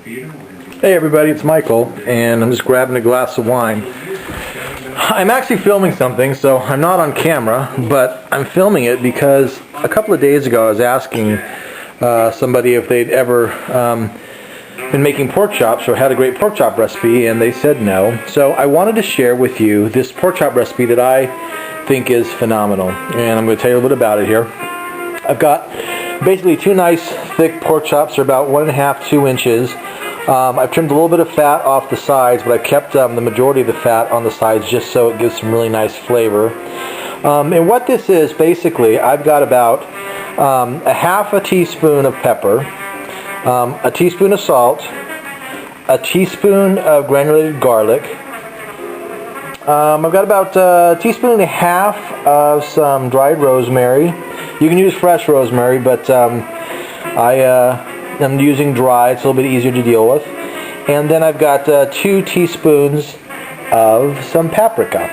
Hey everybody, it's Michael, and I'm just grabbing a glass of wine. I'm actually filming something, so I'm not on camera, but I'm filming it because a couple of days ago I was asking somebody if they'd ever been making pork chops or had a great pork chop recipe, and they said no. So I wanted to share with you this pork chop recipe that I think is phenomenal, and I'm going to tell you a little bit about it here. I've got basically two nice thick pork chops. They're about 1.5 to 2 inches. I've trimmed a little bit of fat off the sides, but I kept the majority of the fat on the sides just so it gives some really nice flavor. And what this is, basically, I've got about a half a teaspoon of pepper, a teaspoon of salt, a teaspoon of granulated garlic. I've got about a teaspoon and a half of some dried rosemary. You can use fresh rosemary, but I'm using dry. It's a little bit easier to deal with. And then I've got 2 teaspoons of some paprika.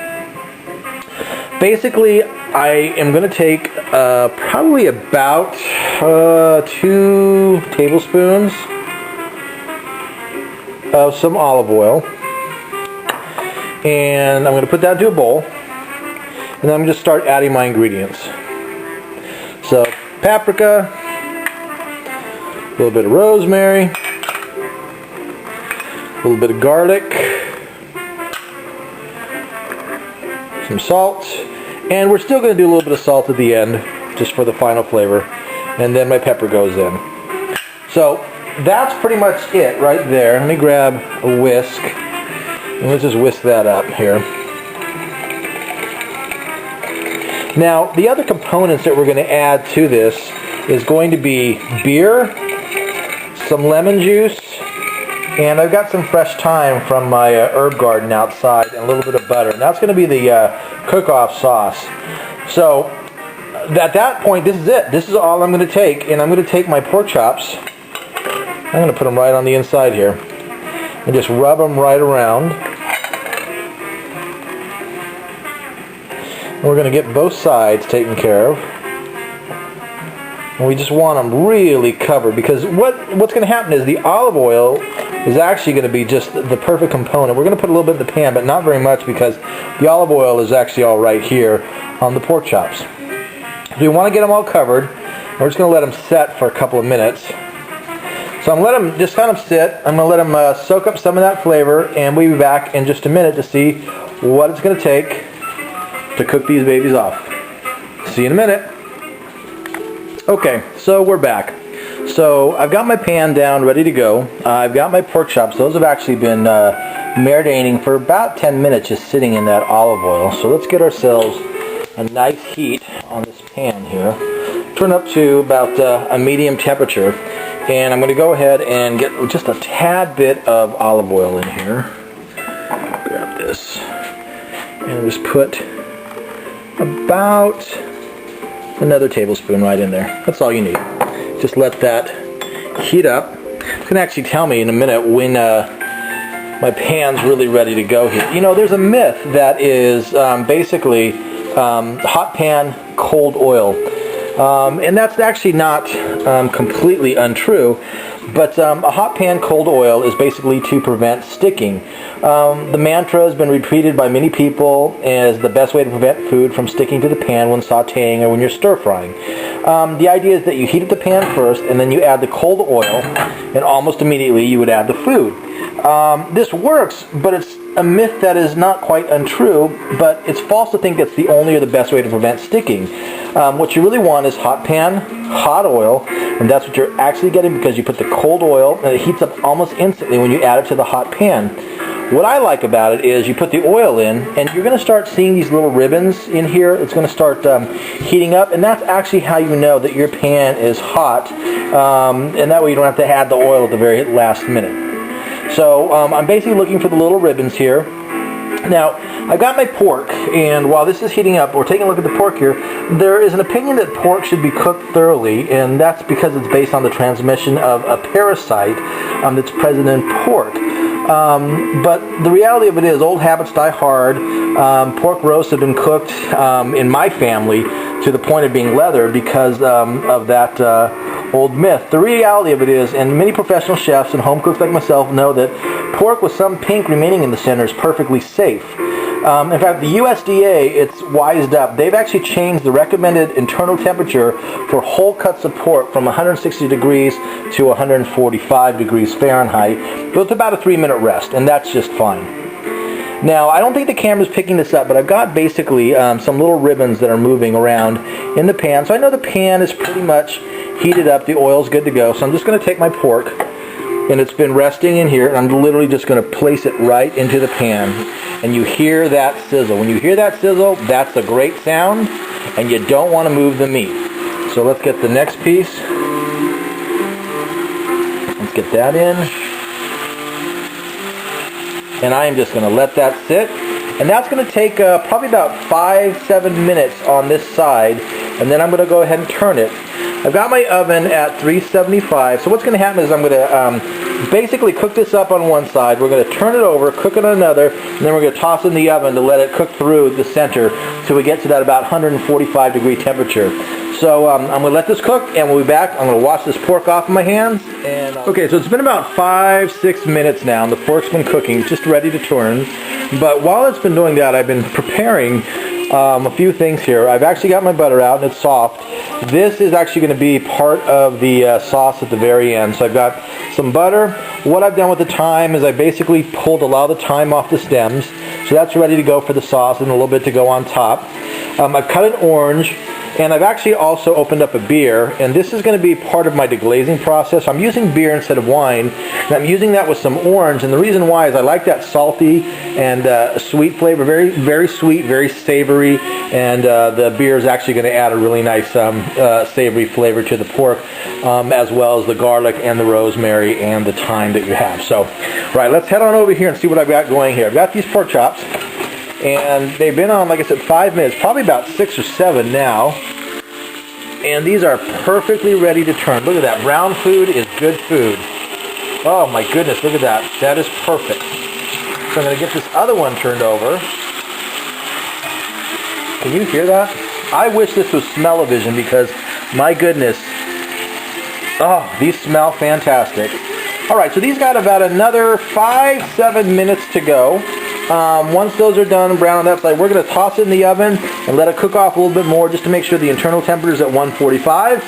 Basically, I am going to take probably about 2 tablespoons of some olive oil. And I'm going to put that into a bowl. And then I'm going to start adding my ingredients. So, paprika, a little bit of rosemary, a little bit of garlic, some salt, and we're still going to do a little bit of salt at the end, just for the final flavor, and then my pepper goes in. So, that's pretty much it right there. Let me grab a whisk, and let's just whisk that up here. Now, the other components that we're going to add to this is going to be beer, some lemon juice, and I've got some fresh thyme from my herb garden outside, and a little bit of butter. And that's going to be the cook-off sauce. So, at that point, this is it. This is all I'm going to take, and I'm going to take my pork chops. I'm going to put them right on the inside here, and just rub them right around. We're going to get both sides taken care of. And we just want them really covered, because what's going to happen is the olive oil is actually going to be just the perfect component. We're going to put a little bit in the pan, but not very much, because the olive oil is actually all right here on the pork chops. So we want to get them all covered. We're just going to let them set for a couple of minutes. So I'm going to let them just kind of sit. I'm going to let them soak up some of that flavor, and we'll be back in just a minute to see what it's going to take to cook these babies off. See you in a minute. Okay, so we're back. So I've got my pan down ready to go. I've got my pork chops. Those have actually been marinating for about 10 minutes, just sitting in that olive oil. So let's get ourselves a nice heat on this pan here. Turn up to about a medium temperature. And I'm going to go ahead and get just a tad bit of olive oil in here. Grab this. And just put about another tablespoon right in there. That's all you need. Just let that heat up. It's going to actually tell me in a minute when my pan's really ready to go here. You know, there's a myth that is basically hot pan, cold oil. And that's actually not completely untrue, but a hot pan cold oil is basically to prevent sticking. The mantra has been repeated by many people as the best way to prevent food from sticking to the pan when sauteing or when you're stir frying. The idea is that you heat up the pan first, and then you add the cold oil, and almost immediately you would add the food. This works, but it's a myth that is not quite untrue, but it's false to think that's the only or the best way to prevent sticking. What you really want is hot pan, hot oil, and that's what you're actually getting, because you put the cold oil and it heats up almost instantly when you add it to the hot pan. What I like about it is you put the oil in, and you're going to start seeing these little ribbons in here. It's going to start heating up, and that's actually how you know that your pan is hot, and that way you don't have to add the oil at the very last minute. So I'm basically looking for the little ribbons here. Now, I've got my pork, and while this is heating up, we're taking a look at the pork here. There is an opinion that pork should be cooked thoroughly, and that's because it's based on the transmission of a parasite that's present in pork. But the reality of it is, old habits die hard. Pork roasts have been cooked in my family to the point of being leather because of that old myth. The reality of it is, and many professional chefs and home cooks like myself know that pork with some pink remaining in the center is perfectly safe. In fact, the USDA, it's wised up. They've actually changed the recommended internal temperature for whole cuts of pork from 160 degrees to 145 degrees Fahrenheit. So it's about a 3-minute rest, and that's just fine. Now, I don't think the camera's picking this up, but I've got basically some little ribbons that are moving around in the pan. So I know the pan is pretty much heated up. The oil's good to go. So I'm just going to take my pork, and it's been resting in here, and I'm literally just going to place it right into the pan. And you hear that sizzle. When you hear that sizzle, that's a great sound, and you don't want to move the meat. So let's get the next piece. Let's get that in. And I am just going to let that sit. And that's going to take probably about 5-7 minutes on this side. And then I'm going to go ahead and turn it. I've got my oven at 375. So what's going to happen is I'm going to basically cook this up on one side. We're going to turn it over, cook it on another, and then we're going to toss it in the oven to let it cook through the center till we get to that about 145 degree temperature. So I'm going to let this cook, and we'll be back. I'm going to wash this pork off of my hands. And okay, so it's been about 5-6 minutes now, and the pork's been cooking, it's just ready to turn. But while it's been doing that, I've been preparing a few things here. I've actually got my butter out, and it's soft. This is actually going to be part of the sauce at the very end. So I've got some butter. What I've done with the thyme is I basically pulled a lot of the thyme off the stems. So that's ready to go for the sauce, and a little bit to go on top. I've cut an orange. And I've actually also opened up a beer, and this is going to be part of my deglazing process. I'm using beer instead of wine, and I'm using that with some orange, and the reason why is I like that salty and sweet flavor, very, very sweet, very savory, and the beer is actually going to add a really nice savory flavor to the pork, as well as the garlic and the rosemary and the thyme that you have. So, right, let's head on over here and see what I've got going here. I've got these pork chops. And they've been on, like I said, 5 minutes, probably about 6 or 7 now. And these are perfectly ready to turn. Look at that. Brown food is good food. Oh my goodness, look at that. That is perfect. So I'm going to get this other one turned over. Can you hear that? I wish this was smell-o-vision because, my goodness, oh, these smell fantastic. All right, so these got about another 5-7 minutes to go. Once those are done and brown on that side, we're going to toss it in the oven and let it cook off a little bit more just to make sure the internal temperature is at 145.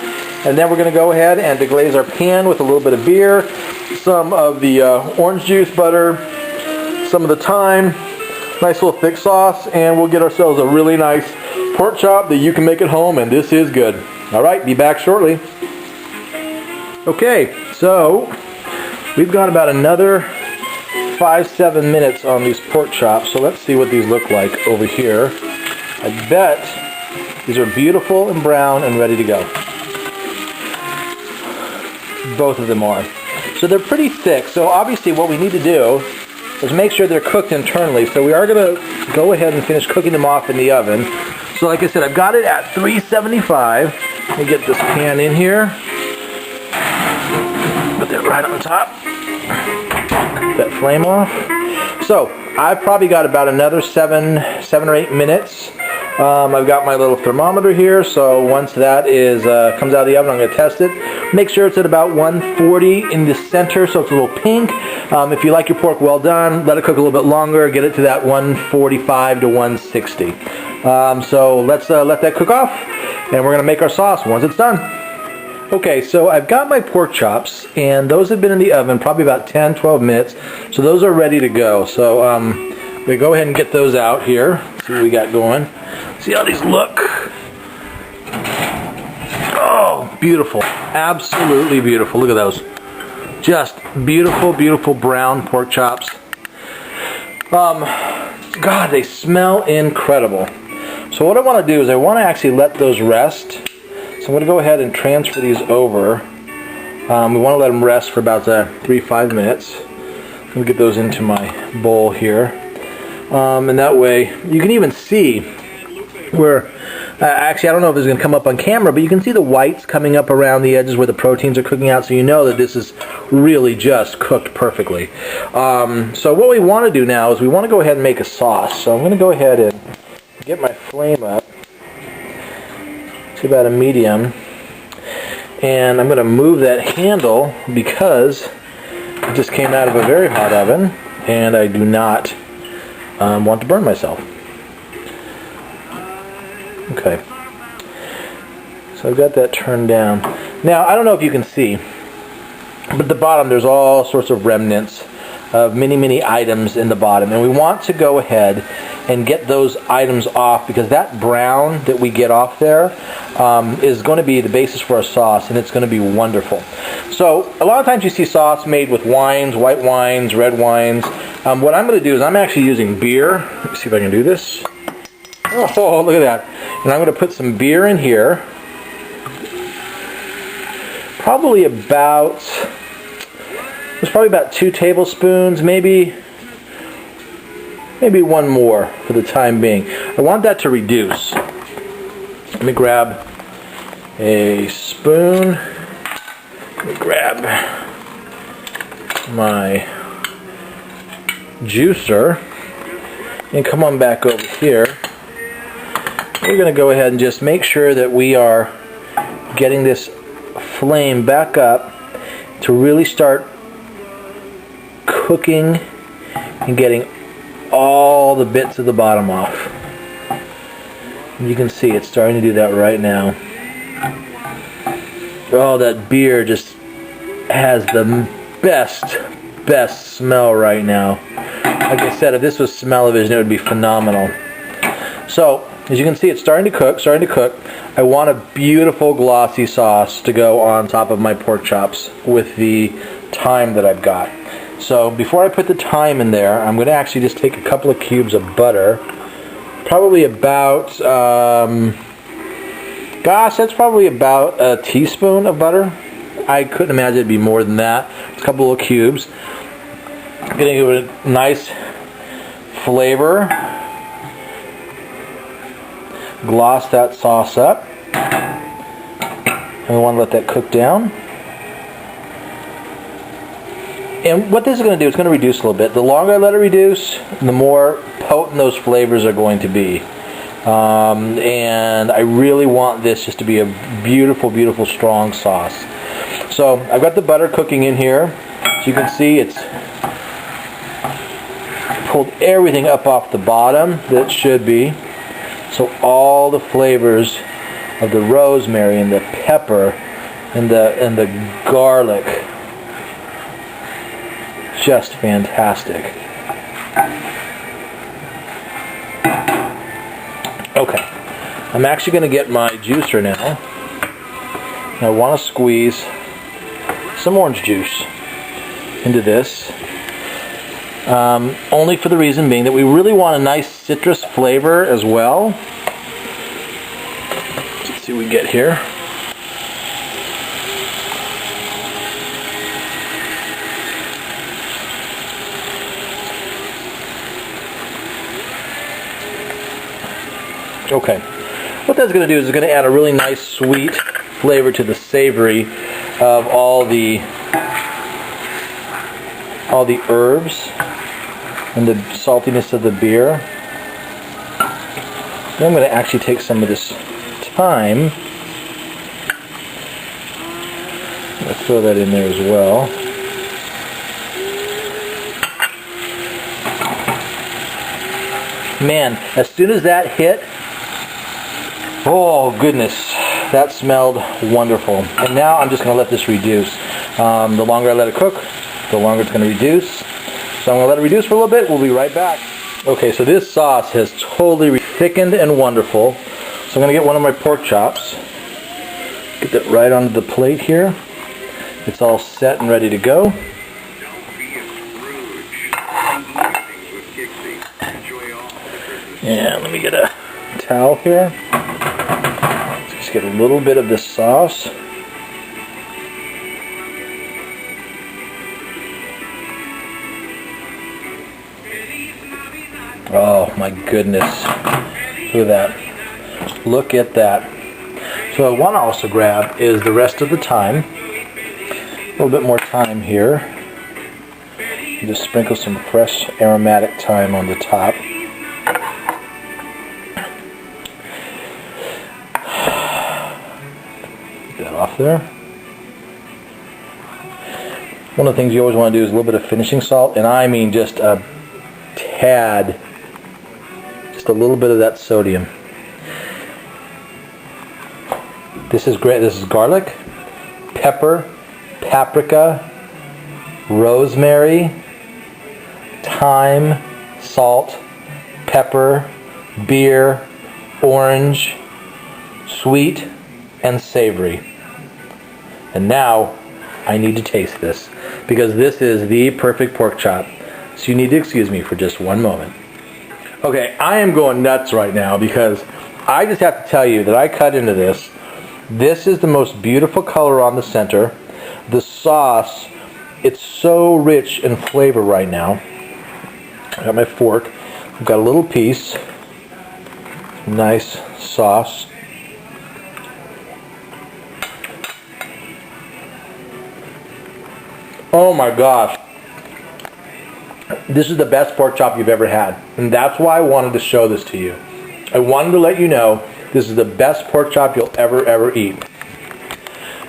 And then we're going to go ahead and deglaze our pan with a little bit of beer, some of the orange juice, butter, some of the thyme, nice little thick sauce, and we'll get ourselves a really nice pork chop that you can make at home, and this is good. All right, be back shortly. Okay, so we've got about another 5-7 minutes on these pork chops, so let's see what these look like over here. I bet these are beautiful and brown and ready to go. Both of them are. So they're pretty thick, so obviously what we need to do is make sure they're cooked internally. So we are going to go ahead and finish cooking them off in the oven. So like I said, I've got it at 375. Let me get this pan in here. Put that right on top. That flame off. So I've probably got about another 7 or 8 minutes. I've got my little thermometer here, so once that is comes out of the oven, I'm going to test it. Make sure it's at about 140 in the center, so it's a little pink. If you like your pork well done, let it cook a little bit longer. Get it to that 145 to 160. So let's let that cook off, and we're going to make our sauce once it's done. Okay, so I've got my pork chops, and those have been in the oven probably about 10-12 minutes, so those are ready to go. So we go ahead and get those out here. See what we got going. See how these look. Oh, beautiful. Absolutely beautiful. Look at those. Just beautiful, beautiful brown pork chops. God, they smell incredible. So what I want to do is I want to actually let those rest. So I'm going to go ahead and transfer these over. We want to let them rest for about 3-5 minutes. I'm going to get those into my bowl here. And that way, you can even see where, actually I don't know if this is going to come up on camera, but you can see the whites coming up around the edges where the proteins are cooking out, so you know that this is really just cooked perfectly. So what we want to do now is we want to go ahead and make a sauce. So I'm going to go ahead and get my flame up to about a medium. And I'm going to move that handle because it just came out of a very hot oven, and I do not want to burn myself. Okay. So I've got that turned down. Now, I don't know if you can see, but at the bottom there's all sorts of remnants of many items in the bottom. And we want to go ahead and get those items off, because that brown that we get off there is going to be the basis for our sauce, and it's going to be wonderful. So a lot of times you see sauce made with wines, white wines, red wines. What I'm going to do is I'm actually using beer. Let me see if I can do this. Oh, look at that. And I'm going to put some beer in here. Probably about 2 tablespoons, maybe one more for the time being. I want that to reduce. Let me grab a spoon. Let me grab my juicer and come on back over here. We're going to go ahead and just make sure that we are getting this flame back up to really start cooking and getting all the bits of the bottom off. And you can see it's starting to do that right now. Oh, that beer just has the best smell right now. Like I said, if this was smell-o-vision, it would be phenomenal. So, as you can see, it's starting to cook. I want a beautiful glossy sauce to go on top of my pork chops with the thyme that I've got. So before I put the thyme in there, I'm going to actually just take a couple of cubes of butter. Probably about, that's probably about a teaspoon of butter. I couldn't imagine it'd be more than that. A couple of cubes. I'm going to give it a nice flavor. Gloss that sauce up. And we want to let that cook down. And what this is going to do, it's going to reduce a little bit. The longer I let it reduce, the more potent those flavors are going to be. And I really want this just to be a beautiful, strong sauce. So I've got the butter cooking in here. As you can see, it's pulled everything up off the bottom that it should be. So all the flavors of the rosemary and the pepper and the garlic, just fantastic. Okay, I'm actually going to get my juicer now. I want to squeeze some orange juice into this. Only for the reason being that we really want a nice citrus flavor as well. Let's see what we get here. Okay, what that's going to do is it's going to add a really nice sweet flavor to the savory of all the herbs and the saltiness of the beer. Then I'm going to actually take some of this thyme. I'm going to throw that in there as well. Man, as soon as that hit, oh goodness, that smelled wonderful. And now I'm just going to let this reduce. The longer I let it cook, the longer it's going to reduce. So I'm going to let it reduce for a little bit. We'll be right back. Okay, so this sauce has totally thickened and wonderful. So I'm going to get one of my pork chops. Get that right onto the plate here. It's all set and ready to go. And let me get a towel here. Just get a little bit of this sauce. Oh my goodness. Look at that. Look at that. So what I want to also grab is the rest of the thyme. A little bit more thyme here. And just sprinkle some fresh aromatic thyme on the top. Get that off there. One of the things you always want to do is a little bit of finishing salt, and I mean just a tad, just a little bit of that sodium. This is great. This is garlic, pepper, paprika, rosemary, thyme, salt, pepper, beer, orange, sweet, and savory. And now I need to taste this, because this is the perfect pork chop. So you need to excuse me for just one moment. Okay, I am going nuts right now because I just have to tell you that I cut into this. This is the most beautiful color on the center. The sauce, it's so rich in flavor right now. I got my fork. I've got a little piece. Nice sauce. Oh my gosh. This is the best pork chop you've ever had. And that's why I wanted to show this to you. I wanted to let you know this is the best pork chop you'll ever eat.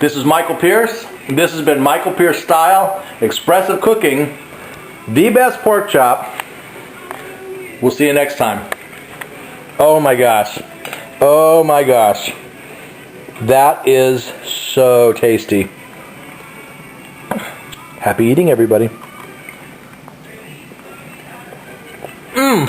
This is Michael Pierce. This has been Michael Pierce Style Expressive Cooking, the best pork chop. We'll see you next time. Oh my gosh. Oh my gosh. That is so tasty. Happy eating, everybody. Mmm.